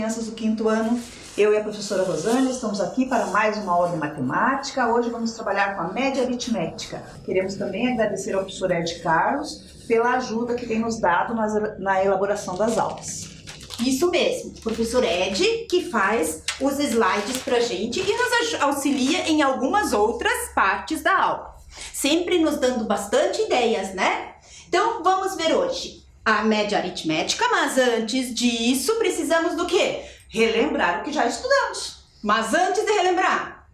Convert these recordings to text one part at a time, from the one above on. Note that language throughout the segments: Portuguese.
crianças do 5º ano. Eu e a professora Rosane estamos aqui para mais uma aula de matemática. Hoje vamos trabalhar com a média aritmética. Queremos também agradecer ao professor Ed Carlos pela ajuda que tem nos dado na elaboração das aulas. Isso mesmo, professor Ed, que faz os slides pra gente e nos auxilia em algumas outras partes da aula. Sempre nos dando bastante ideias, né? Então, vamos ver hoje a média aritmética, mas antes disso, precisamos do quê? Relembrar o que já estudamos. Mas antes de relembrar,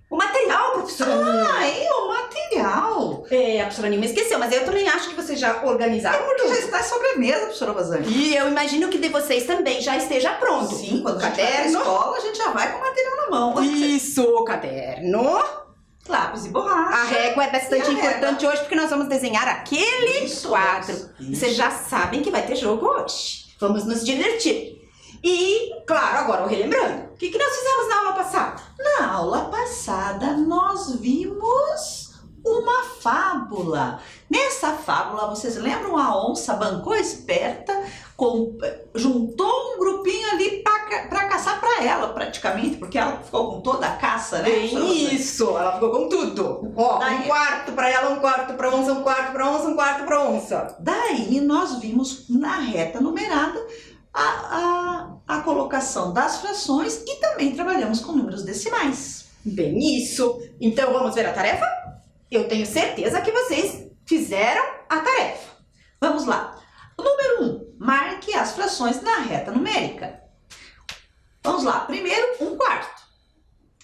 o material, professora Nilma. O material. A professora Nilma esqueceu, mas eu também acho que vocês já organizaram. É porque já está sobre a mesa, professora Rosane. E eu imagino que de vocês também já esteja pronto. Sim, quando o a gente vai na escola, a gente já vai com o material na mão. Isso, o caderno. Lápis e borracha. A régua é bastante importante hoje porque nós vamos desenhar aquele quadro. Vocês já sabem que vai ter jogo hoje. Vamos nos divertir. E, claro, agora relembrando, o que nós fizemos na aula passada? Na aula passada, nós vimos uma fábula. Nessa fábula, vocês lembram? A onça bancou esperta, juntou um grupinho ali para caçar para ela, praticamente, porque ela ficou com toda a caça, né? Isso, ela ficou com tudo. Ó, um quarto para ela, um quarto para onça, um quarto para onça, um quarto para onça. Daí, nós vimos na reta numerada a colocação das frações e também trabalhamos com números decimais. Bem isso. Então, vamos ver a tarefa? Eu tenho certeza que vocês fizeram a tarefa. Vamos lá. O número 1, marque as frações na reta numérica. Vamos lá. Primeiro, 1/4.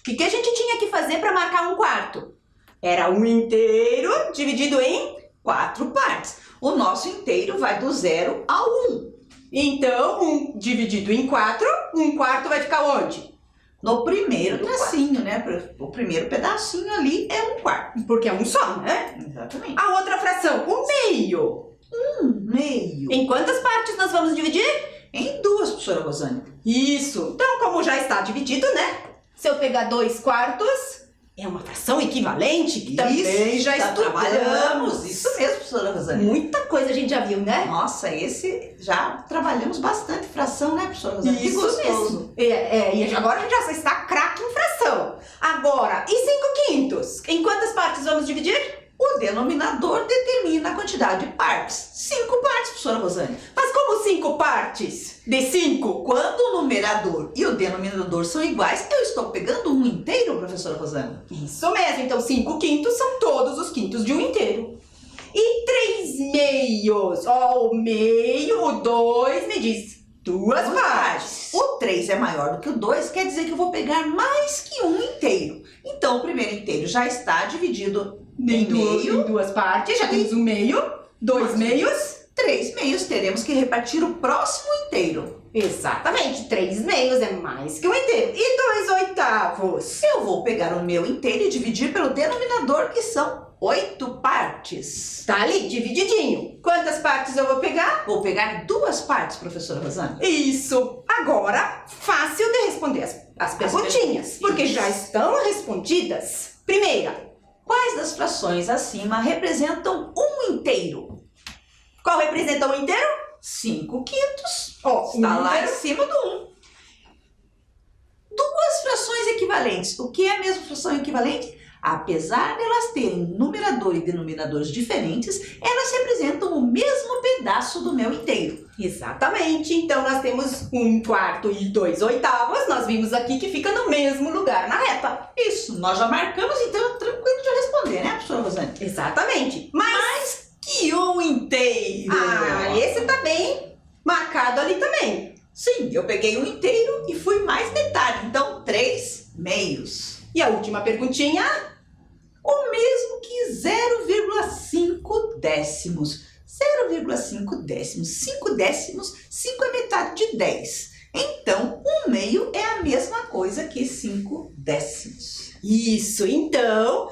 O que a gente tinha que fazer para marcar 1/4? Era 1 inteiro dividido em 4 partes. O nosso inteiro vai do 0 ao 1. Então, 1 dividido em 4, 1/4 vai ficar onde? No primeiro tracinho, né? O primeiro pedacinho ali é 1/4. Porque é um só, né? Exatamente. A outra fração, o meio. 1/2. Em quantas partes nós vamos dividir? Em 2, professora Rosane. Isso. Então, como já está dividido, né? Se eu pegar 2/4, é uma fração equivalente que também já trabalhamos. Isso mesmo, professora Rosane. Muita coisa a gente já viu, né? Nossa, esse já trabalhamos bastante fração, né, professora Rosane? Que Isso gostoso. mesmo. E agora a gente já está craque em fração. Agora, e 5/5? Em quantas partes vamos dividir? O denominador determina a quantidade de partes. 5 partes, professora Rosane. Mas como 5 partes de 5? Quando o numerador e o denominador são iguais, eu estou pegando um inteiro, professora Rosane. Isso mesmo. Então, 5/5 são todos os quintos de um inteiro. E 3/2? Ó, o meio, o 2 me diz 2 partes. O 3 é maior do que o 2, quer dizer que eu vou pegar mais que um inteiro. Então, o primeiro inteiro já está dividido em meio. Em 2 partes, já temos um meio, 2 meios. 3 meios, teremos que repartir o próximo inteiro. Exatamente, 3 meios é mais que um inteiro. E 2/8? Eu vou pegar o meu inteiro e dividir pelo denominador, que são 8 partes. Tá ali, divididinho. Quantas partes eu vou pegar? Vou pegar 2 partes, professora Rosane. Isso. Agora, fácil de responder as perguntinhas, porque já estão respondidas. Primeira, quais das frações acima representam um inteiro? qual representa um inteiro? 5/5. Ó, Está lá em cima do 1. Duas frações equivalentes. O que é mesmo fração equivalente? Apesar de elas terem numerador e denominadores diferentes, elas representam o mesmo pedaço do meu inteiro. Exatamente. Então, nós temos 1/4 e 2/8. Nós vimos aqui que fica no mesmo lugar na reta. Isso, nós já marcamos, então é tranquilo de responder, né, professora Rosane? Exatamente. Mais que um inteiro. Esse tá bem marcado ali também. Sim, eu peguei um inteiro e fui mais metade, então 3 meios. E a última perguntinha? O mesmo que 0,5 décimos. 0,5 décimos. 5 décimos, 5 é metade de 10. Então, 1/2 é a mesma coisa que 5 décimos. Isso, então,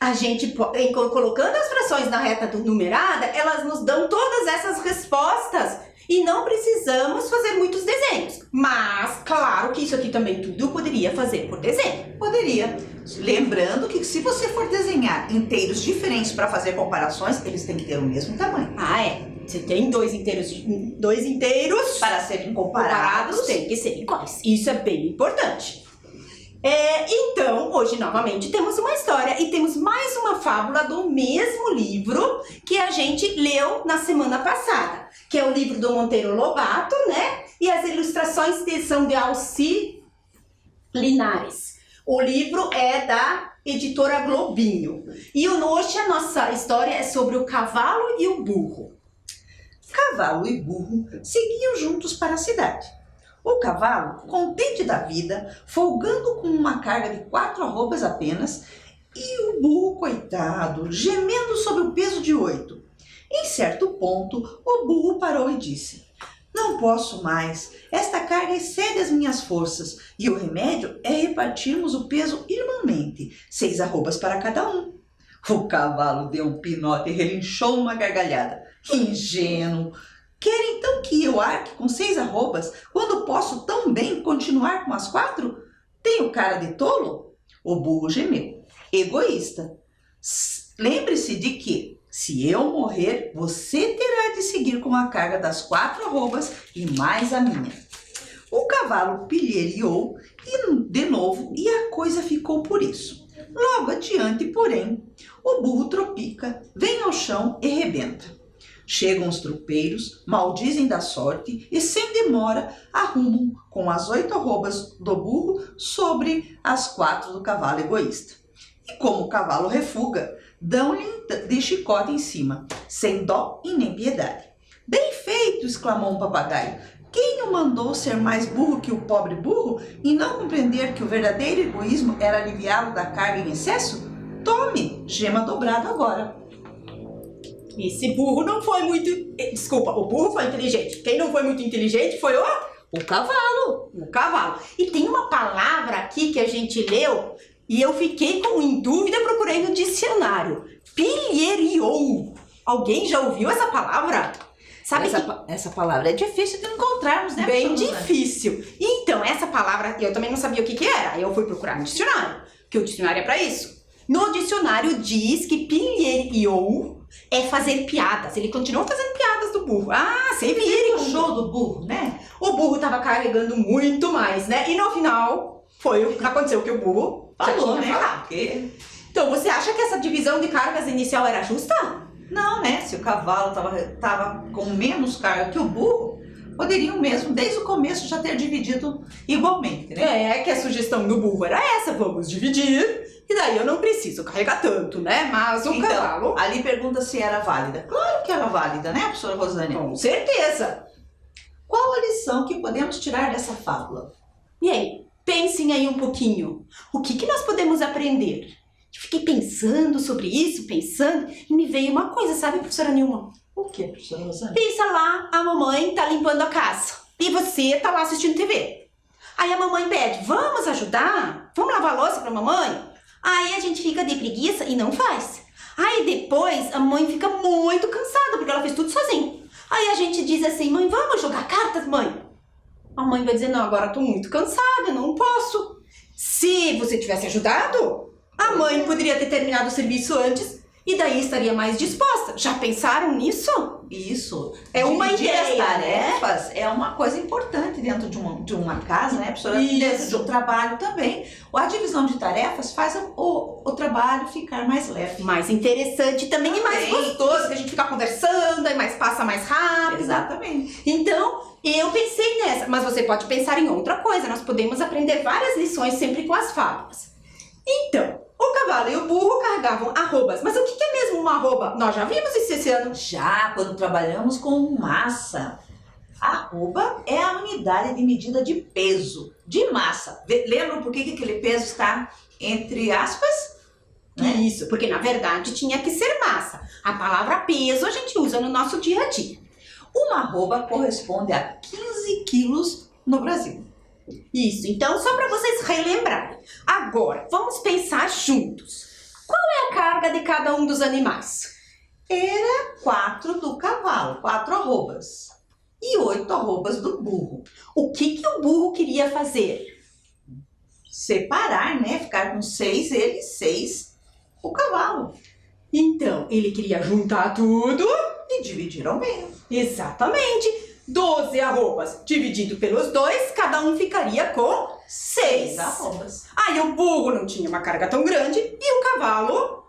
a gente, colocando as frações na reta numerada, elas nos dão todas essas respostas e não precisamos fazer muitos desenhos. Mas, claro que isso aqui também tudo eu poderia fazer por desenho. Poderia. Lembrando que se você for desenhar inteiros diferentes para fazer comparações, eles têm que ter o mesmo tamanho. Ah, é. Se tem dois inteiros Para serem comparados, comparados. tem que ser iguais. Isso é bem importante. Então, hoje novamente temos uma história e temos mais uma fábula do mesmo livro que a gente leu na semana passada, que é o livro do Monteiro Lobato, né? E as ilustrações são de Alci Linares. O livro é da editora Globinho. E hoje a nossa história é sobre o cavalo e o burro. Cavalo e burro seguiam juntos para a cidade. O cavalo, contente da vida, folgando com uma carga de 4 arrobas apenas, e o burro, coitado, gemendo sob o peso de 8. Em certo ponto, o burro parou e disse: "Não posso mais, esta carga excede as minhas forças, e o remédio é repartirmos o peso irmãmente, 6 arrobas para cada um." O cavalo deu um pinote e relinchou uma gargalhada. Ingênuo! Quer então que eu arque com 6 arrobas, quando posso tão bem continuar com as 4? Tenho cara de tolo? O burro gemeu. Egoísta. Lembre-se de que, se eu morrer, você terá de seguir com a carga das 4 arrobas e mais a minha. O cavalo pilheriou de novo e a coisa ficou por isso. Logo adiante, porém, o burro tropica, vem ao chão e rebenta. Chegam os tropeiros, maldizem da sorte e, sem demora, arrumam com as 8 arrobas do burro sobre as 4 do cavalo egoísta. E como o cavalo refuga, dão-lhe de chicote em cima, sem dó e nem piedade. "Bem feito!" exclamou um papagaio. "Quem o mandou ser mais burro que o pobre burro e não compreender que o verdadeiro egoísmo era aliviá-lo da carga em excesso? Tome, gema dobrado agora." Esse burro não foi muito... Desculpa, o burro foi inteligente. Quem não foi muito inteligente foi O cavalo. o cavalo. E tem uma palavra aqui que a gente leu e eu fiquei em dúvida, procurei no dicionário. Pilheriou. Alguém já ouviu essa palavra? Sabe Essa palavra é difícil de encontrarmos, né? bem difícil. Então, essa palavra, eu também não sabia o que era. Aí eu fui procurar no dicionário, porque o dicionário é para isso. No dicionário diz que pilheriou é fazer piadas. Ele continuou fazendo piadas do burro. Ah, você viu O show do burro, né? o burro tava carregando muito mais, né? E no final, aconteceu o que o burro já Falou, tinha né? falado. Porque... Então, você acha que essa divisão de cargas inicial era justa? Não, né? Se o cavalo tava com menos carga que o burro, poderiam mesmo, desde o começo, já ter dividido igualmente, né? É que a sugestão do burro era essa, vamos dividir, e daí eu não preciso carregar tanto, né? Mas o cavalo... Ali pergunta se era válida. Claro que era válida, né, professora Rosânia? Com certeza. Qual a lição que podemos tirar dessa fábula? E aí, pensem aí um pouquinho. O que nós podemos aprender? Eu fiquei pensando sobre isso, e me veio uma coisa, sabe, professora Nilma? O que, professora Rosânia? Pensa lá, a mamãe tá limpando a casa e você tá lá assistindo TV. Aí a mamãe pede, vamos ajudar? Vamos lavar a louça pra mamãe? Aí a gente fica de preguiça e não faz. Aí depois a mãe fica muito cansada porque ela fez tudo sozinha. Aí a gente diz assim, mãe, vamos jogar cartas, mãe? A mãe vai dizer, não, agora eu tô muito cansada, não posso. Se você tivesse ajudado, a mãe poderia ter terminado o serviço antes e daí estaria mais disposta. Já pensaram nisso? Isso. É uma Dividir ideia, as tarefas é uma coisa importante dentro de uma casa, né, professora? Isso. Dentro de um trabalho também. A divisão de tarefas faz o trabalho ficar mais leve. Mais interessante também e mais Também. gostoso, que a gente fica conversando, aí passa mais rápido. Exatamente. Então, eu pensei nessa, mas você pode pensar em outra coisa. Nós podemos aprender várias lições sempre com as fábulas. Então, o cavalo e o burro carregavam arrobas. Mas o que é mesmo uma arroba? Nós já vimos isso esse ano. Já quando trabalhamos com massa, arroba é a unidade de medida de peso, de massa. Lembram por que aquele peso está entre aspas? Né? Isso, porque na verdade tinha que ser massa. A palavra peso a gente usa no nosso dia a dia. Uma arroba corresponde a 15 quilos no Brasil. Isso, então só para vocês relembrarem. Agora, vamos pensar juntos. Qual é a carga de cada um dos animais? Era 4 do cavalo, 4 arrobas. E 8 arrobas do burro. O que o burro queria fazer? Separar, né? Ficar com 6 ele, 6 o cavalo. Então, ele queria juntar tudo e dividir ao meio. Exatamente. 12 arrobas dividido pelos 2, cada um ficaria com 6 arrobas. Aí o burro não tinha uma carga tão grande e o cavalo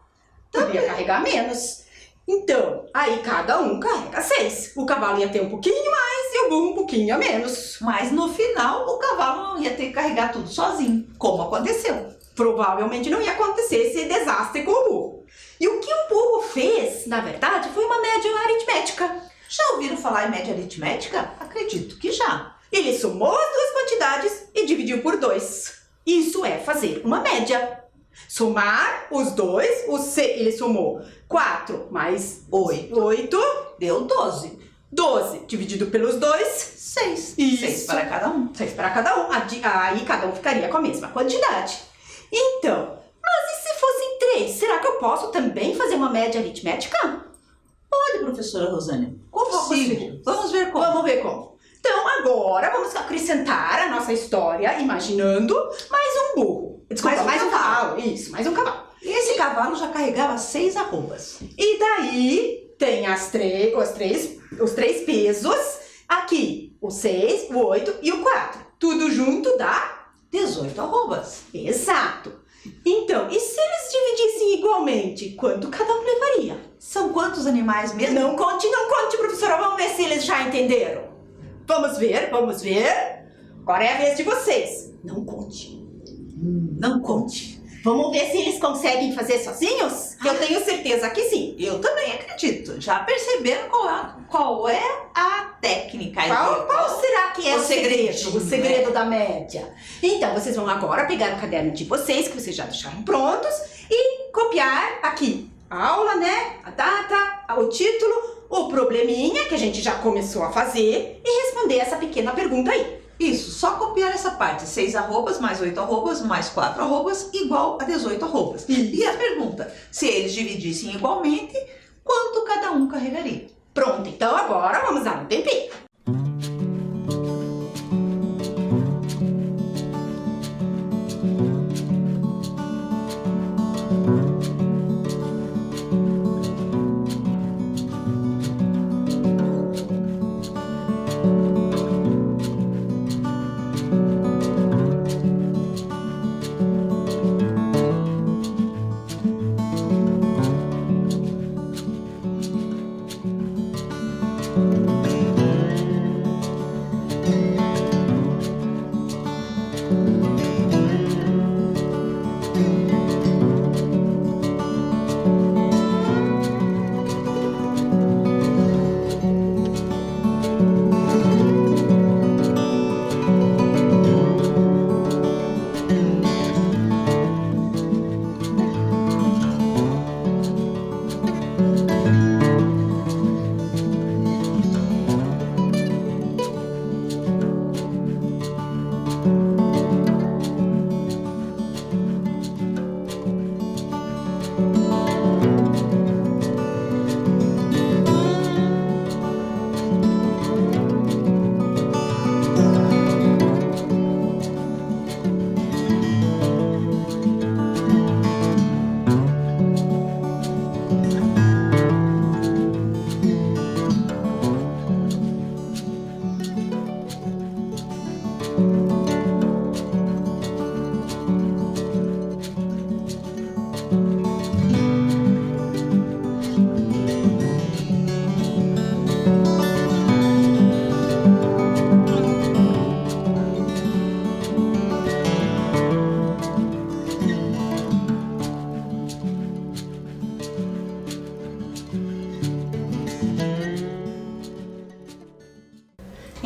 podia carregar menos. Então, aí cada um carrega 6. O cavalo ia ter um pouquinho mais e o burro um pouquinho a menos. Mas no final, o cavalo não ia ter que carregar tudo sozinho, como aconteceu. Provavelmente não ia acontecer esse desastre com o burro. E o que o burro fez, na verdade, foi uma média aritmética. Já ouviram falar em média aritmética? Acredito que já. Ele somou as duas quantidades e dividiu por 2. Isso é fazer uma média. Somar os dois, ele somou 4 mais 8, deu 12. 12 dividido pelos 2, 6. Isso. 6 para cada um. 6 para cada um. Aí cada um ficaria com a mesma quantidade. Então, mas e se fossem 3? Será que eu posso também fazer uma média aritmética? Pode, professora Rosânia. Consigo. Vamos ver como. Vamos ver como. Então, agora vamos acrescentar a nossa história imaginando mais um burro. Desculpa, mais um cavalo. Isso, mais um cavalo. E esse cavalo já carregava 6 arrobas. E daí tem os três pesos. Aqui, o 6, o 8 e o 4. Tudo junto dá 18 arrobas. Exato. Então, e se eles dividissem igualmente, quanto cada um levaria? São quantos animais mesmo? Não conte, professora. Vamos ver se eles já entenderam. Vamos ver. Agora é a vez de vocês. Não conte. Não conte. Vamos ver se eles conseguem fazer sozinhos? Eu tenho certeza que sim. Eu também acredito. Já perceberam qual é a técnica? Qual será que é o segredo? O segredo né? da média. Então, vocês vão agora pegar o caderno de vocês, que vocês já deixaram prontos, e copiar aqui a aula, né? A data, o título, o probleminha, que a gente já começou a fazer, e responder essa pequena pergunta aí. Isso, só copiar essa parte. 6 arrobas, mais 8 arrobas, mais 4 arrobas, igual a 18 arrobas. E a pergunta, se eles dividissem igualmente, quanto cada um carregaria? Pronto, então agora vamos dar um tempinho.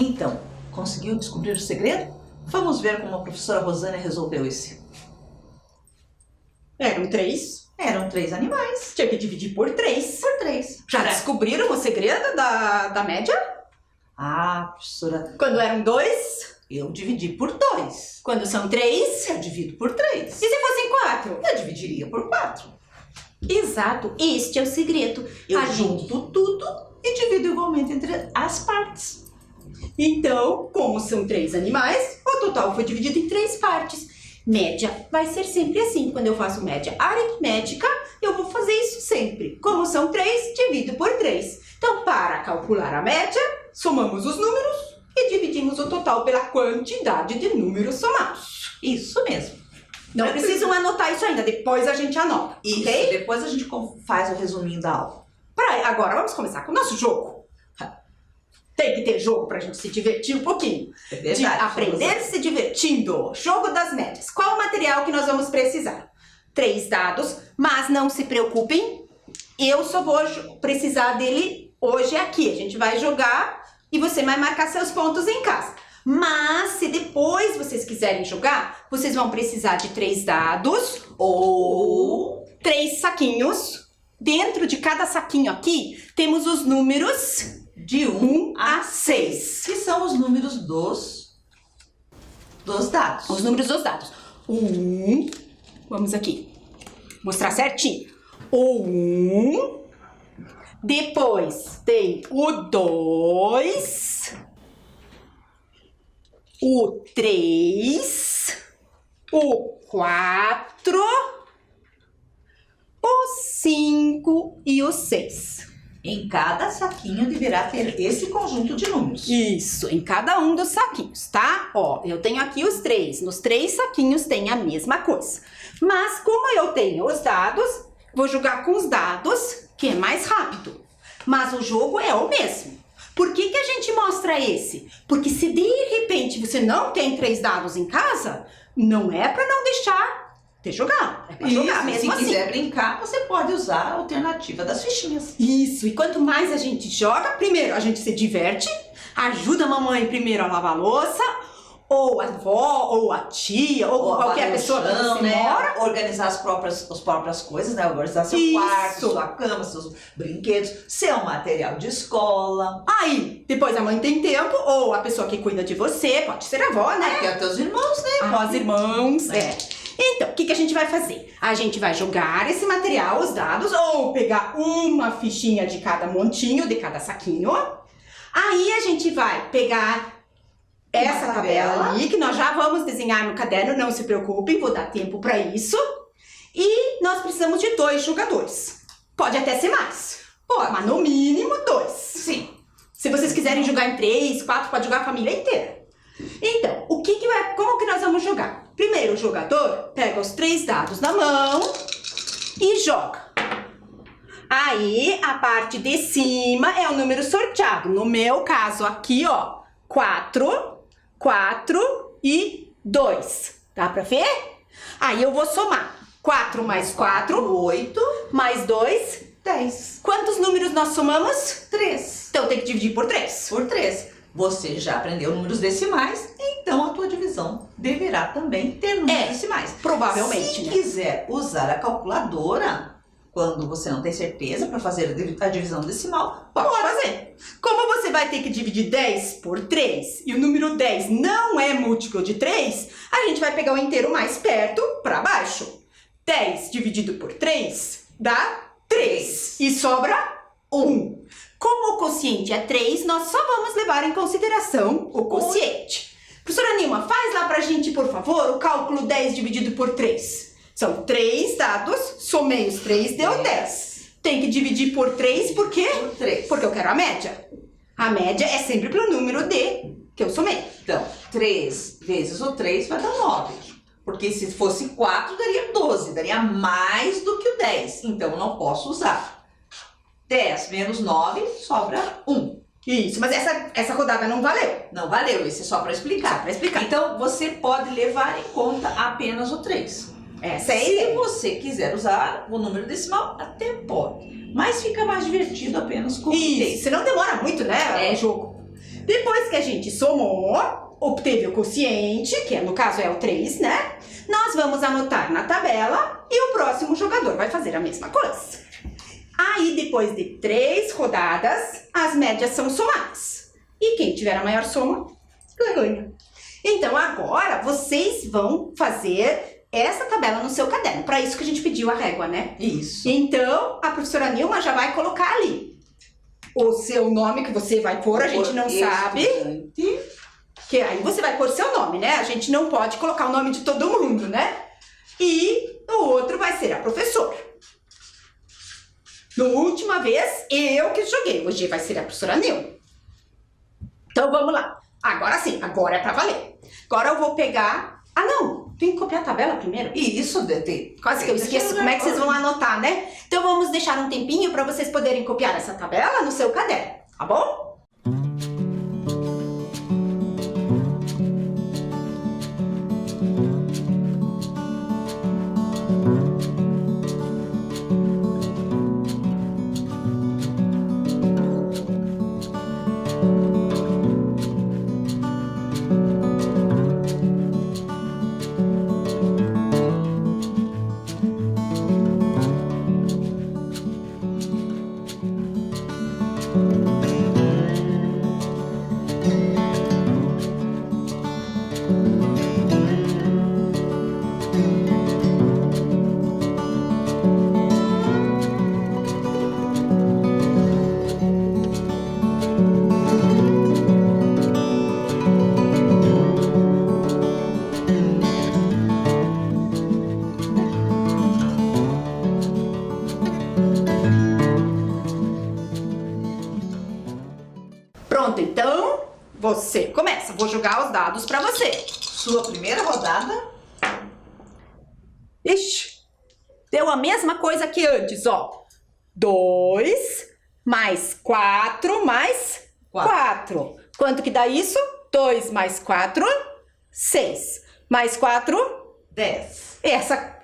Então, conseguiu descobrir o segredo? Vamos ver como a professora Rosânia resolveu esse. Eram 3. Eram 3 animais. Tinha que dividir por 3. Por 3. Já descobriram o segredo da média? Ah, professora, Quando eram 2? eu dividi por 2. Quando são 3? Eu divido por 3. E se fossem 4? Eu dividiria por 4. Exato, este é o segredo. Eu junto tudo e divido igualmente entre as partes. Então, como são 3 animais, o total foi dividido em 3 partes. Média vai ser sempre assim. Quando eu faço média aritmética, eu vou fazer isso sempre. Como são 3, divido por 3. Então, para calcular a média, somamos os números e dividimos o total pela quantidade de números somados. Isso mesmo. Não precisam anotar isso ainda, depois a gente anota, Isso, ok? depois a gente faz o resuminho da aula. Agora vamos começar com o nosso jogo. Tem que ter jogo pra gente se divertir um pouquinho. É De verdade. aprender se divertindo. Jogo das médias. Qual o material que nós vamos precisar? 3 dados, mas não se preocupem, eu só vou precisar dele hoje aqui. A gente vai jogar e você vai marcar seus pontos em casa. Mas se depois vocês quiserem jogar, vocês vão precisar de 3 dados ou 3 saquinhos. Dentro de cada saquinho aqui, temos os números De 1 a 6, que são os números dos dados. Os números dos dados. Vamos aqui, mostrar certinho. O 1, depois tem o 2, o 3, o 4, o 5 e o 6. Em cada saquinho deverá ter esse conjunto de números. Isso, em cada um dos saquinhos, tá? Ó, eu tenho aqui os 3. Nos 3 saquinhos tem a mesma coisa. Mas como eu tenho os dados, vou jogar com os dados, que é mais rápido. Mas o jogo é o mesmo. Por que a gente mostra esse? Porque se de repente você não tem 3 dados em casa, não é para não deixar de jogar. É pra jogar mesmo se assim. quiser brincar, você pode usar a alternativa das fichinhas. Isso, e quanto mais a gente joga, primeiro a gente se diverte, ajuda a mamãe primeiro a lavar a louça, ou a avó, ou a tia, ou qualquer pessoa que você mora. Organizar as próprias coisas, né? Organizar seu quarto, sua cama, seus brinquedos, seu material de escola. Aí, depois a mãe tem tempo, ou a pessoa que cuida de você, pode ser a avó, né? Tem os teus irmãos, né? Avós, irmãos, Então, o que a gente vai fazer? A gente vai jogar esse material, os dados, ou pegar uma fichinha de cada montinho, de cada saquinho. Aí a gente vai pegar essa tabela ali, que nós já vamos desenhar no caderno, não se preocupem, vou dar tempo para isso. E nós precisamos de 2 jogadores. Pode até ser mais. Pode. Mas no mínimo 2. Sim. Se vocês quiserem jogar em 3, 4, pode jogar a família inteira. Então, como que nós vamos jogar? Primeiro, o jogador pega os 3 dados na mão e joga. Aí, a parte de cima é o número sorteado. No meu caso aqui, ó, 4, 4 e 2. Dá pra ver? Aí eu vou somar. 4 mais 4, 8, mais 2, 10. Quantos números nós somamos? 3. Então tem que dividir por 3. Por 3. Você já aprendeu números decimais, então a tua divisão deverá também ter números decimais. Provavelmente, Se né? quiser usar a calculadora, quando você não tem certeza para fazer a divisão decimal, Pode fazer. Como você vai ter que dividir 10 por 3 e o número 10 não é múltiplo de 3, a gente vai pegar o inteiro mais perto para baixo. 10 dividido por 3 dá 3 e sobra 1. Como o quociente é 3, nós só vamos levar em consideração o quociente. Professora Nilma, faz lá pra gente, por favor, o cálculo 10 dividido por 3. São 3 dados, somei os 3, deu 10. Tem que dividir por 3, por quê? Por 3. Porque eu quero a média. A média é sempre pro número D que eu somei. Então, 3 vezes o 3 vai dar 9. Porque se fosse 4, daria 12. Daria mais do que o 10. Então, eu não posso usar. 10 menos 9, sobra 1. Isso, mas essa rodada não valeu. Não valeu, esse é só para explicar. Só pra explicar. Então, você pode levar em conta apenas o 3. Essa é a Se ideia. você quiser usar o número decimal, até pode. Mas fica mais divertido apenas com o 3. Isso, senão demora muito, né, o jogo. Depois que a gente somou, obteve o quociente, que no caso é o 3, né? Nós vamos anotar na tabela e o próximo jogador vai fazer a mesma coisa. Aí, depois de 3 rodadas, as médias são somadas. E quem tiver a maior soma, ganha. Então, agora, vocês vão fazer essa tabela no seu caderno. Para isso que a gente pediu a régua, né? Isso. Então, a professora Nilma já vai colocar ali o seu nome que você vai pôr, a gente não sabe. Que aí você vai pôr seu nome, né? A gente não pode colocar o nome de todo mundo, né? E o outro vai ser a professora. Na última vez, eu que joguei. Hoje vai ser a professora Nil. Então vamos lá. Agora sim, agora é pra valer. Agora eu vou pegar... Ah, não! Tem que copiar a tabela primeiro. Isso, DT. Quase que eu esqueço como é que vocês vão anotar, né? Então vamos deixar um tempinho para vocês poderem copiar essa tabela no seu caderno, tá bom? Pronto, então você começa. Vou jogar os dados para você. Sua primeira rodada. Ixi, deu a mesma coisa que antes, ó. 2 mais 4 mais 4. Quanto que dá isso? 2 mais 4, 6. Mais 4, 10.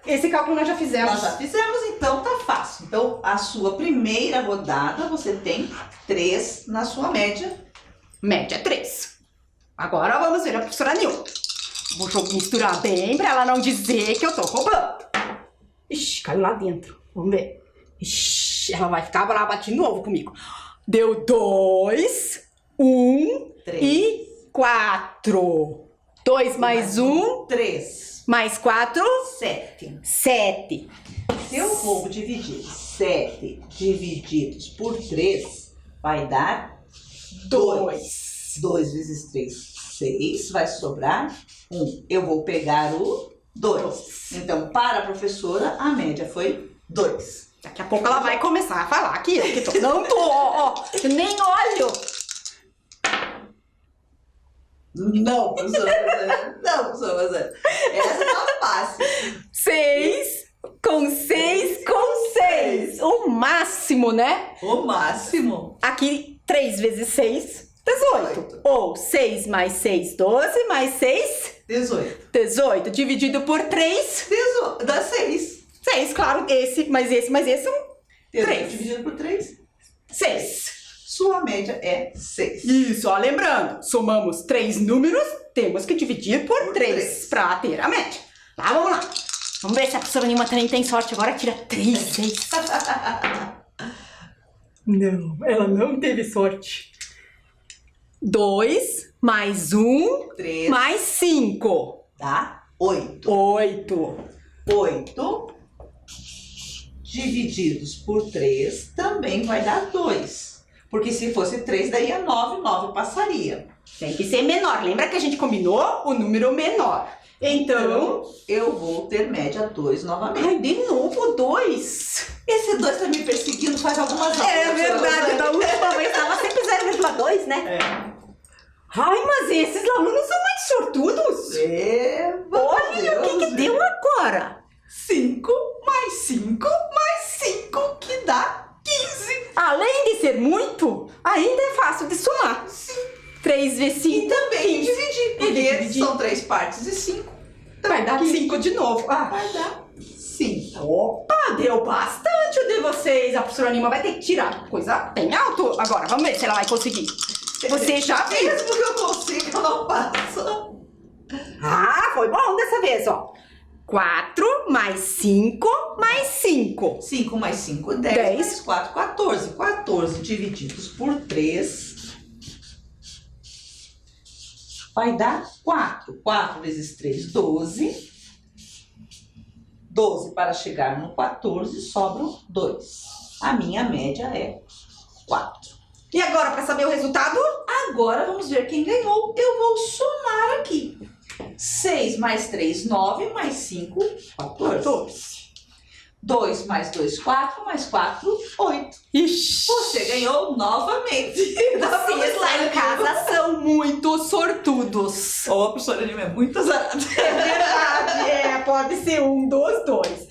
Esse cálculo nós já fizemos. Nós já fizemos, então tá fácil. Então, a sua primeira rodada, você tem 3 na sua média. Média 3. Agora vamos ver a professora Nil. Vou misturar bem pra ela não dizer que eu tô roubando. Ixi, caiu lá dentro. Vamos ver. Ixi, ela vai ficar brava de novo comigo. Deu 2, 1 e 4. 2 mais 1, 3. mais 4, 7. 7. Se eu vou dividir 7 divididos por 3, vai dar 2. 2 vezes 3, 6. Vai sobrar 1. Eu vou pegar o 2. Então, para a professora, a média foi 2. Daqui a pouco ela vai começar a falar que eu que tô. Não tô, ó, eu nem olho. Não, professora. Não, professora. Essa tá fácil. 6 com 6 com 6. O máximo, né? O máximo. Aqui, 3 vezes 6, 18. Ou 6 mais 6, 12, mais 6, 18. 18. Dividido por 3, 18. Dá 6. 6, claro. Esse, mais esse, mais esse, 3. Dividido por 3, 6. sua média é 6. Isso, ó, lembrando, somamos 3 números, temos que dividir por 3 para ter a média. Tá, vamos lá. Vamos ver se a professora Nilma também tem sorte agora, tira 3, 6. Não, ela não teve sorte. 2 mais 1 3 mais 5. dá 8. 8. 8 divididos por 3 também vai dar 2. Porque se fosse 3, daria 9, 9 passaria. Tem que ser menor. Lembra que a gente combinou o número menor? Então, eu vou ter média 2 novamente. ai, de novo 2. Esse 2 tá me perseguindo faz algumas horas. É verdade, da última vez tava sempre 0,2, né? É. Ai, mas esses alunos são muito sortudos. É, Olha, o que deu agora? 5 mais 5 mais 5, que dá 15. Além de ser muito, ainda é fácil de somar. Sim. 3 vezes 5. E também dividir, porque dividir. são 3 partes de 5. Vai dar 5 de novo. Ah, Vai dar 5. opa, deu bastante o de vocês. A professora Nilma vai ter que tirar coisa bem alto. Agora, vamos ver se ela vai conseguir. Você já viu? Mesmo que eu consiga, eu não passo. Ah, foi bom dessa vez, ó. 4 mais 5 mais 5. 5 mais 5, 10. 10. Mais 4, 14. 14 divididos por 3 vai dar 4. 4 vezes 3, 12. 12 para chegar no 14, sobram 2. A minha média é 4. E agora, para saber o resultado? Agora vamos ver quem ganhou. Eu vou somar aqui. 6 mais 3, 9, mais 5, 14. 2 mais 2, 4, mais 4, 8. Ixi! Você ganhou novamente. Vocês lá em casa são muito sortudos. Ô, a professora Lima é muito azarada. É verdade, pode ser um dos dois.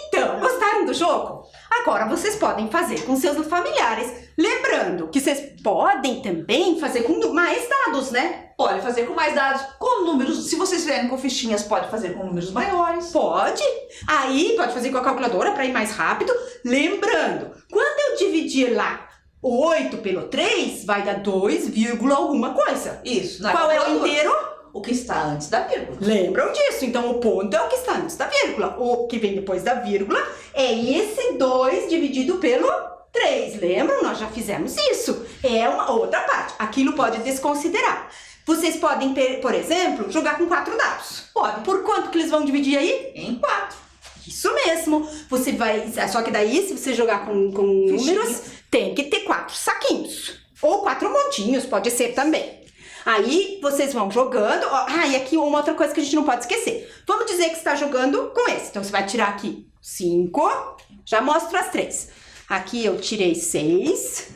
Então, gostaram do jogo? Agora vocês podem fazer com seus familiares. Lembrando que vocês podem também fazer com mais dados, né? Pode fazer com mais dados, com números. Se vocês vierem com fichinhas, pode fazer com números maiores. Pode. Aí pode fazer com a calculadora para ir mais rápido. Lembrando, quando eu dividir lá 8 pelo 3, vai dar 2, alguma coisa. Isso. Qual é o inteiro? O que está antes da vírgula. Lembram disso? Então o ponto é o que está antes da vírgula. O que vem depois da vírgula é esse 2 dividido pelo 3. Lembram? Nós já fizemos isso. É uma outra parte. Aquilo pode desconsiderar. Vocês podem, por exemplo, jogar com 4 dados. Pode. Por quanto que eles vão dividir aí? Em 4. Isso mesmo. Você vai. Só que daí, se você jogar com números, tem que ter 4 saquinhos. Ou 4 montinhos, pode ser também. Aí vocês vão jogando. E aqui uma outra coisa que a gente não pode esquecer. Vamos dizer que você está jogando com esse. Então você vai tirar aqui 5. Já mostro as 3. Aqui eu tirei 6.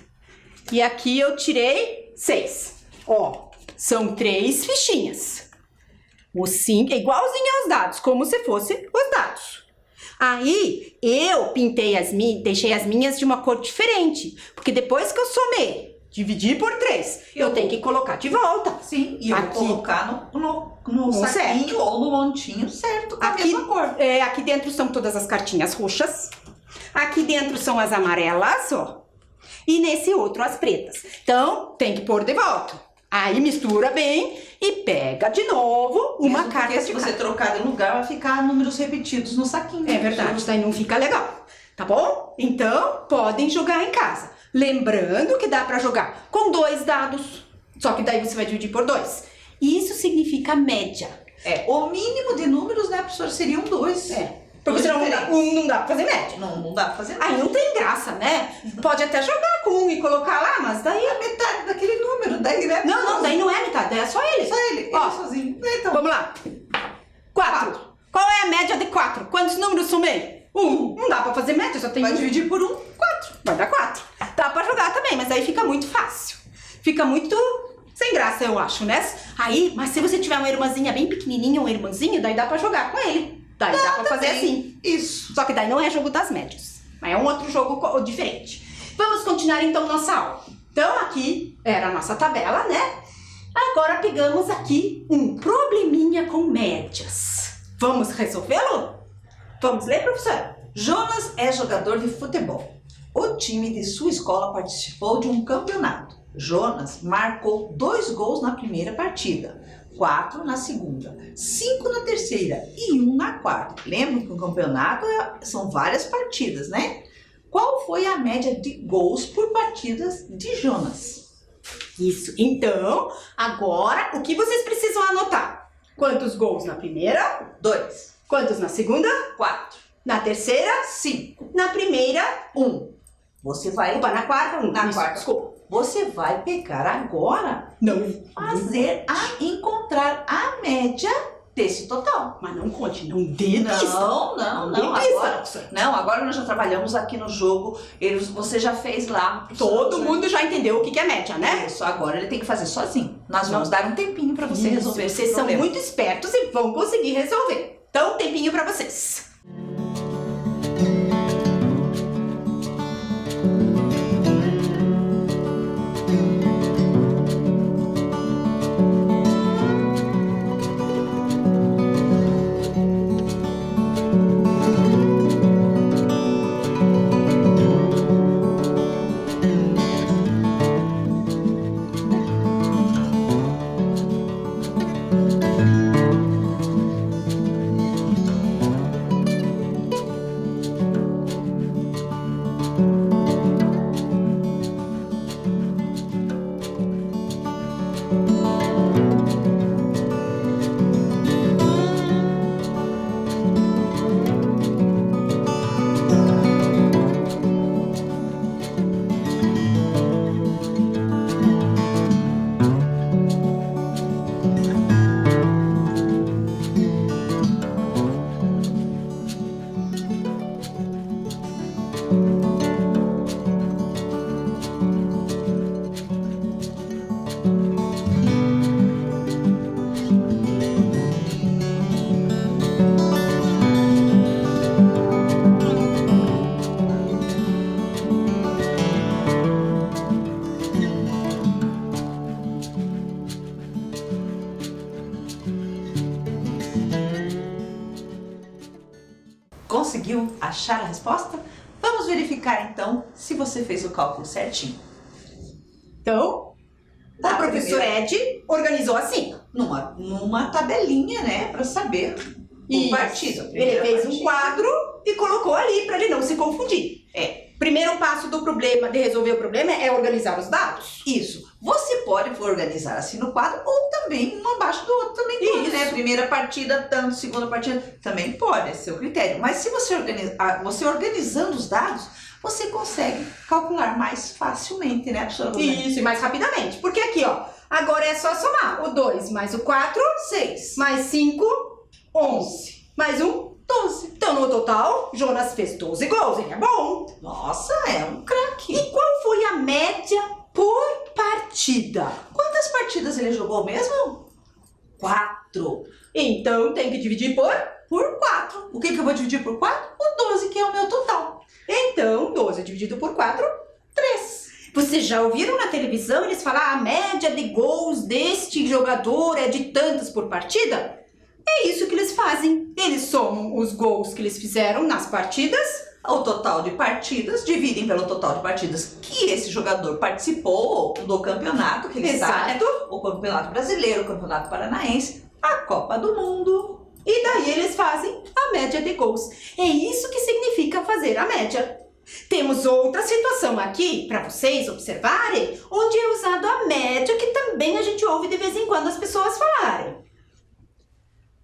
E aqui eu tirei 6. São 3 fichinhas. O 5 é igualzinho aos dados, como se fossem os dados. Aí eu deixei as minhas de uma cor diferente. Porque depois que eu somei, dividi por 3, eu tenho que colocar de volta. Sim, e eu aqui, vou colocar no saquinho certo. ou no montinho certo, com a mesma cor. Aqui dentro são todas as cartinhas roxas. Aqui dentro são as amarelas, E nesse outro as pretas. Então, tem que pôr de volta. Aí mistura bem e pega de novo uma carta de se você trocar de lugar, vai ficar números repetidos no saquinho. É verdade, daí não fica legal. Tá bom? Então, podem jogar em casa. Lembrando que dá pra jogar com 2 dados. Só que daí você vai dividir por 2. Isso significa média. O mínimo de números, né, professor, seriam 2. Porque senão não dá pra fazer média. Não dá pra fazer média. Aí não tem graça, né? Pode até jogar com 1 e colocar lá, mas daí... É metade daquele número, daí, né? Não, daí não é metade, daí é só ele. Só ele, ele sozinho. Então, vamos lá. 4. Qual é a média de 4? Quantos números somei? 1. Não dá pra fazer média, só tem vai dividir por 1, 4. Vai dar 4. Dá pra jogar também, mas aí fica muito fácil. Fica muito sem graça, eu acho, né? Mas se você tiver uma irmãzinha bem pequenininha, um irmãozinho, daí dá pra jogar com ele. Daí dá pra fazer assim. Isso. Só que daí não é jogo das médias. Mas é um outro jogo diferente. Vamos continuar então nossa aula. Então aqui era a nossa tabela, né? Agora pegamos aqui um probleminha com médias. Vamos resolvê-lo? Vamos ler, professora? Jonas é jogador de futebol. O time de sua escola participou de um campeonato. Jonas marcou 2 gols na primeira partida, 4 na segunda, 5 na terceira e 1 na quarta. Lembra que o campeonato são várias partidas, né? Qual foi a média de gols por partidas de Jonas? Isso. Então, agora, o que vocês precisam anotar? Quantos gols na primeira? 2. Quantos na segunda? 4. Na terceira? 5. Na primeira? 1. Você vai... Opa, na quarta? 1. Na quarta. Desculpa. Você vai pegar agora, encontrar a média desse total. Mas não conte, não dê pista. Não, agora nós já trabalhamos aqui no jogo, você já fez lá. Todo mundo já entendeu o que é média, né? Isso, agora ele tem que fazer sozinho. Nós vamos dar um tempinho para você resolver esse problema. Vocês são muito espertos e vão conseguir resolver. Então, um tempinho para vocês. Conseguiu achar a resposta? Vamos verificar então se você fez o cálculo certinho. Então, o professor Ed organizou assim. Numa tabelinha, né, para saber o partido. Ele fez um quadro e colocou ali para ele não se confundir. Primeiro passo do problema, de resolver o problema, é organizar os dados. Isso. Você pode organizar assim no quadro ou também um abaixo do outro também pode, né? Primeira partida, tanto, segunda partida, também pode, é seu critério. Mas se você organizando os dados, você consegue calcular mais facilmente, né, professora Rosane? Isso, e mais rapidamente. Porque aqui, ó, agora é só somar. O 2 mais o 4, 6. Mais 5, 11. Mais 1, 12. Então, no total, Jonas fez 12 gols. Ele é bom. Nossa, é um craque. E qual foi a média por partida? Quantas partidas ele jogou mesmo? 4. Então, tem que dividir por 4. O que eu vou dividir por 4? O 12, que é o meu total. Então, 12 dividido por 4, 3. Vocês já ouviram na televisão eles falar a média de gols deste jogador é de tantos por partida? É isso que eles fazem. Eles somam os gols que eles fizeram nas partidas, o total de partidas, dividem pelo total de partidas que esse jogador participou do campeonato que ele está, né? O Campeonato Brasileiro, o Campeonato Paranaense, a Copa do Mundo. E daí eles fazem a média de gols. É isso que significa fazer a média. Temos outra situação aqui para vocês observarem, onde é usado a média, que também a gente ouve de vez em quando as pessoas falarem.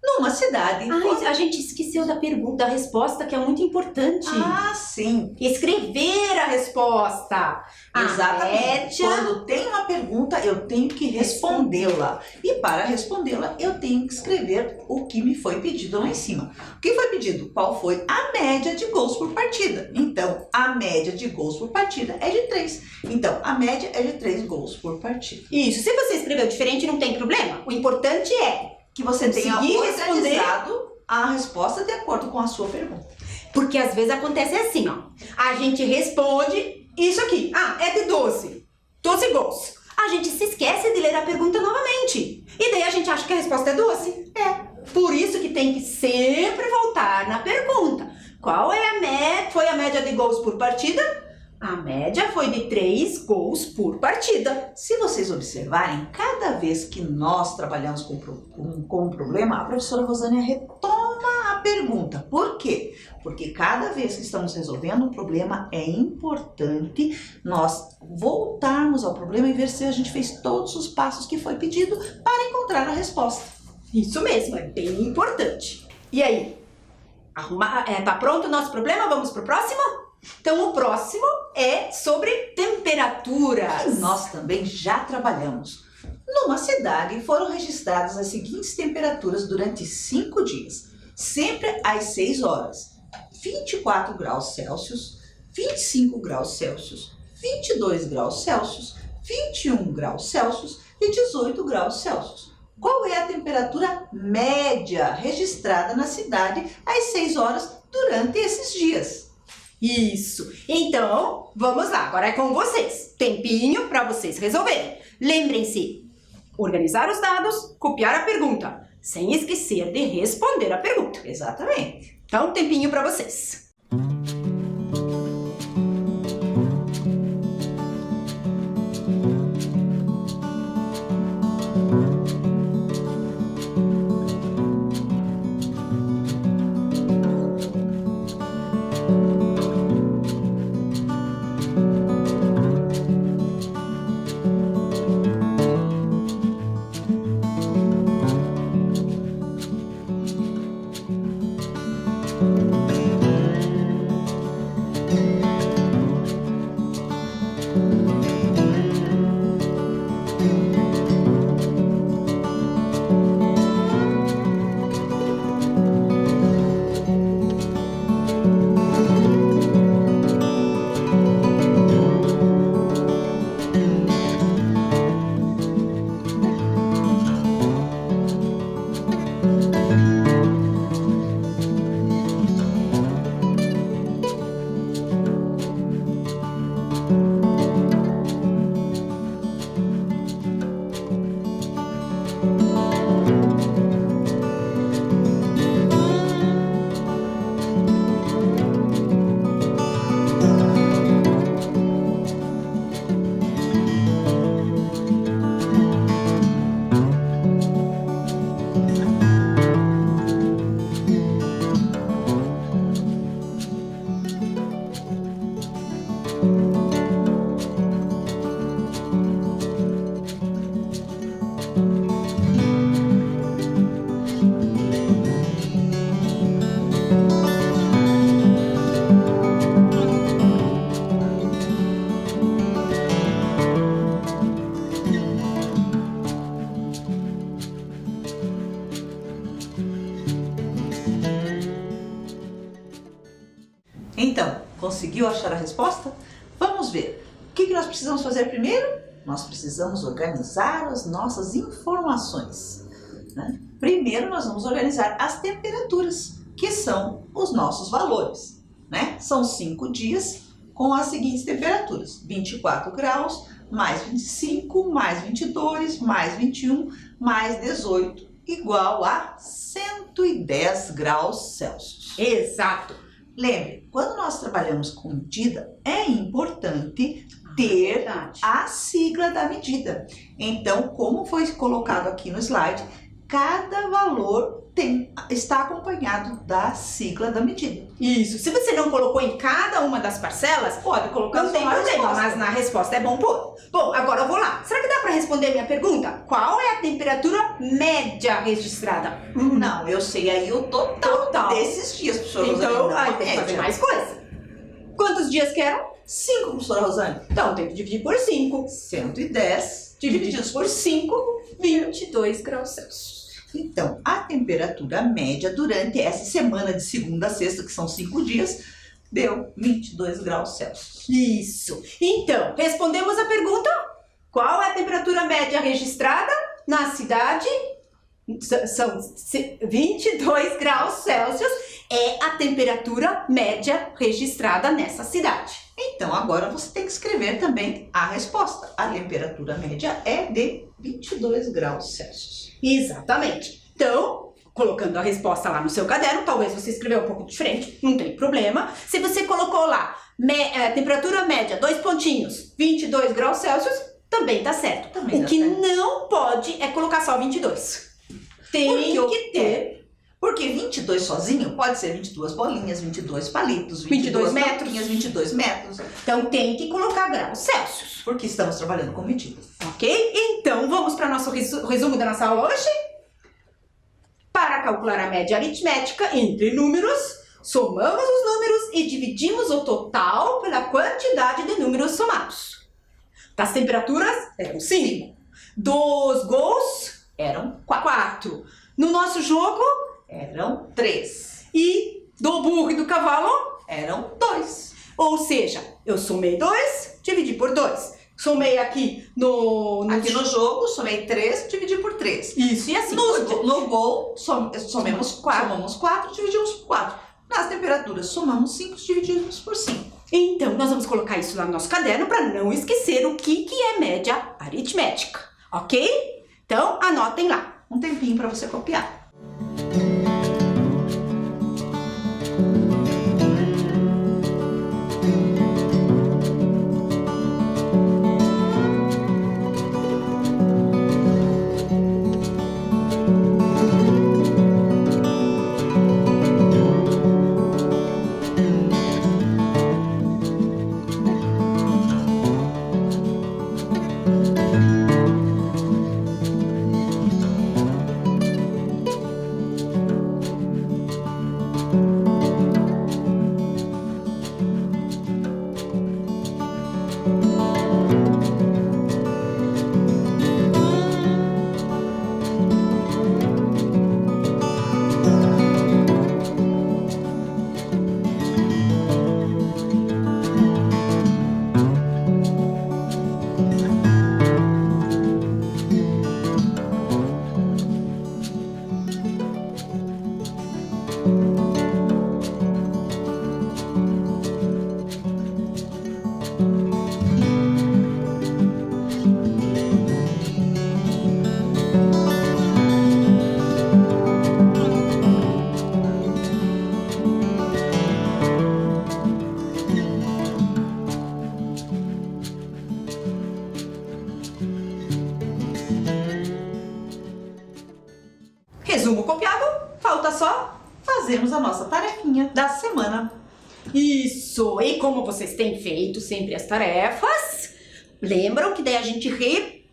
Numa cidade... Ai, a gente esqueceu da pergunta, da resposta, que é muito importante. Ah, sim. Escrever a resposta. Exatamente. Quando tem uma pergunta, eu tenho que respondê-la. E para respondê-la, eu tenho que escrever o que me foi pedido lá em cima. O que foi pedido? Qual foi a média de gols por partida? Então, a média de gols por partida é de 3. Então, a média é de 3 gols por partida. Isso. Se você escreveu diferente, não tem problema. O importante é que você tenha organizado a resposta de acordo com a sua pergunta. Porque às vezes acontece assim, ó. A gente responde isso aqui. Ah, é de 12. 12 gols. A gente se esquece de ler a pergunta novamente. E daí a gente acha que a resposta é 12. Por isso que tem que sempre voltar na pergunta. Qual é a média? Foi a média de gols por partida? A média foi de 3 gols por partida. Se vocês observarem, cada vez que nós trabalhamos com um problema, a professora Rosânia retoma a pergunta. Por quê? Porque cada vez que estamos resolvendo um problema, é importante nós voltarmos ao problema e ver se a gente fez todos os passos que foi pedido para encontrar a resposta. Isso mesmo, é bem importante. E aí? Tá pronto o nosso problema? Vamos pro próximo? Então, o próximo é sobre temperaturas. E nós também já trabalhamos. Numa cidade foram registradas as seguintes temperaturas durante 5 dias, sempre às 6 horas: 24 graus Celsius, 25 graus Celsius, 22 graus Celsius, 21 graus Celsius e 18 graus Celsius. Qual é a temperatura média registrada na cidade às 6 horas durante esses dias? Isso. Então, vamos lá. Agora é com vocês. Tempinho para vocês resolverem. Lembrem-se, organizar os dados, copiar a pergunta, sem esquecer de responder a pergunta. Exatamente. Então, tempinho para vocês. Então, conseguiu achar a resposta? Vamos ver. O que nós precisamos fazer primeiro? Nós precisamos organizar as nossas informações, né? Primeiro, nós vamos organizar as temperaturas, que são os nossos valores, né? São 5 dias com as seguintes temperaturas: 24 graus, mais 25, mais 22, mais 21, mais 18, igual a 110 graus Celsius. Exato. Lembre, quando nós trabalhamos com medida, é importante ter a sigla da medida. Então, como foi colocado aqui no slide, cada valor está acompanhado da sigla da medida. Isso. Se você não colocou em cada uma das parcelas, Pode colocar não tem problema, mas na resposta é bom pôr. Bom, agora eu vou lá. Será que dá para responder a minha pergunta? Qual é a temperatura média registrada? Não, eu sei aí o total desses dias, professora Rosane. Então, Não, tem que fazer mais coisa. Quantos dias que eram? 5, professora Rosane. Então, tem que dividir por 5. 110 Divididos por 5, 22 graus Celsius. Então, a temperatura média durante essa semana de segunda a sexta, que são 5 dias, deu 22 graus Celsius. Isso. Então, respondemos a pergunta: qual é a temperatura média registrada na cidade? São 22 graus Celsius. É a temperatura média registrada nessa cidade. Então, agora você tem que escrever também a resposta. A temperatura média é de 22 graus Celsius. Exatamente. Então, colocando a resposta lá no seu caderno, talvez você escreveu um pouco diferente, não tem problema. Se você colocou lá, temperatura média, 2 pontinhos, 22 graus Celsius, também tá certo. O que não pode é colocar só 22. Tem que ter. Porque 22 sozinho pode ser 22 bolinhas, 22 palitos, 22 metros. 22 metros. Então tem que colocar graus Celsius. Porque estamos trabalhando com medidas. Ok? Então vamos para o nosso resumo da nossa aula hoje. Para calcular a média aritmética entre números, somamos os números e dividimos o total pela quantidade de números somados. Das temperaturas, eram 5. Dos gols, Eram 4. No nosso jogo, eram 3. e do burro e do cavalo, Eram 2. ou seja, eu somei 2, dividi por 2. Somei aqui no jogo, somei 3, dividi por 3. Isso, e assim. No gol, somamos 4, dividimos por 4. Nas temperaturas, somamos 5, dividimos por 5. Então, nós vamos colocar isso lá no nosso caderno para não esquecer o que é média aritmética, ok? Então, anotem lá. Um tempinho para você copiar. Resumo copiado, falta só Fazemos a nossa tarefinha da semana. isso. E como vocês têm feito sempre as tarefas, lembram que daí a gente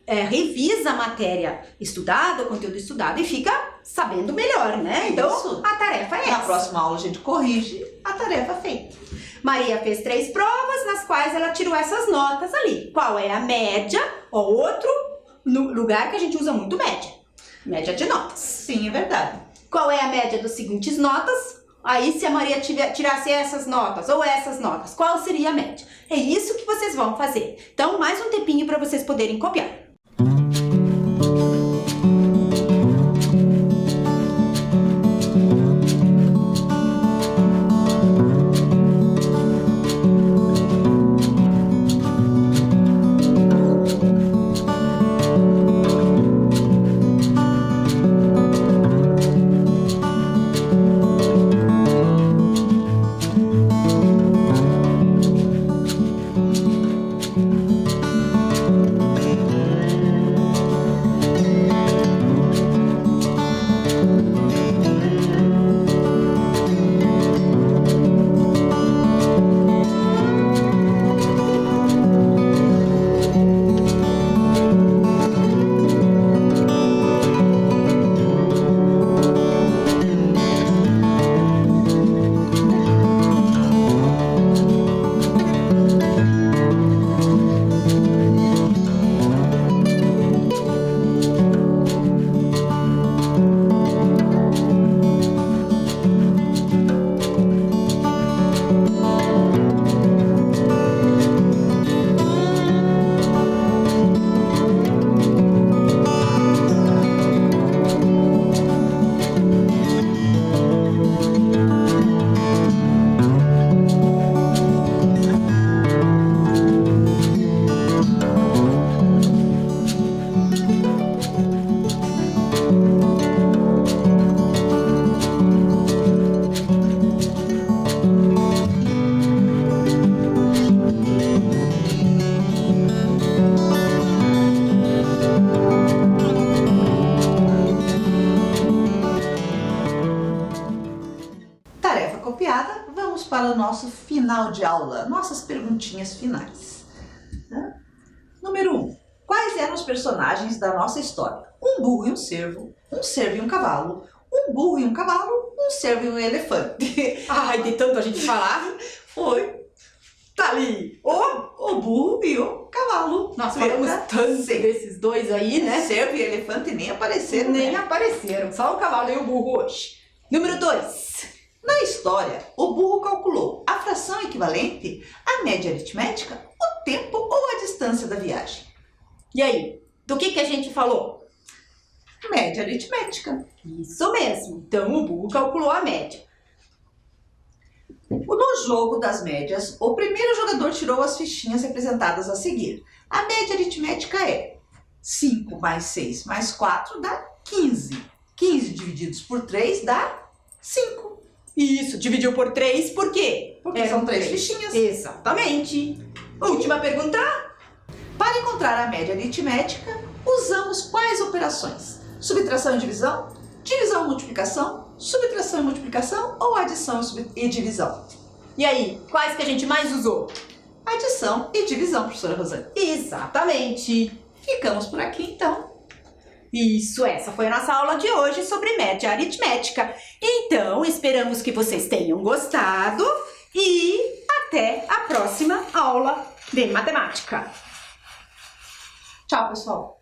revisa a matéria estudada, o conteúdo estudado e fica sabendo melhor, né? Então, Isso. a tarefa é Na essa. próxima aula a gente corrige a tarefa feita. Maria fez 3 provas, nas quais ela tirou essas notas ali. Qual é a média? Ó, outro lugar que a gente usa muito média. Média de notas. Sim, é verdade. Qual é a média dos seguintes notas? Aí se a Maria tirasse essas notas ou essas notas, qual seria a média? É isso que vocês vão fazer. Então, mais um tempinho para vocês poderem copiar. Tarefa copiada, vamos para o nosso final de aula, nossas perguntinhas finais. Número 1. Quais eram os personagens da nossa história? Um burro e um cervo e um cavalo, um burro e um cavalo, um cervo e um elefante. Ai, de tanto a gente falar. Foi. Tá ali. O burro e o cavalo. Nós falamos tanto Sim. desses dois aí, né? Cervo e elefante nem apareceram, Nem né? apareceram. Só o cavalo e o burro hoje. Número 2. Na história, o burro calculou a fração equivalente, a média aritmética, o tempo ou a distância da viagem. E aí? Do que a gente falou? Média aritmética. Isso mesmo. Então o burro calculou a média. No jogo das médias, o primeiro jogador tirou as fichinhas representadas a seguir. A média aritmética é 5 mais 6 mais 4 dá 15. 15 divididos por 3 dá 5. Isso, dividiu por 3, por quê? Porque são 3 fichinhas. Exatamente. Última pergunta. Para encontrar a média aritmética, usamos quais operações? Subtração e divisão? Divisão e multiplicação? Subtração e multiplicação? Ou adição e divisão? E aí, quais que a gente mais usou? Adição e divisão, professora Rosane. Exatamente. Ficamos por aqui, então. Isso, essa foi a nossa aula de hoje sobre média aritmética. Então, esperamos que vocês tenham gostado e até a próxima aula de matemática. Tchau, pessoal.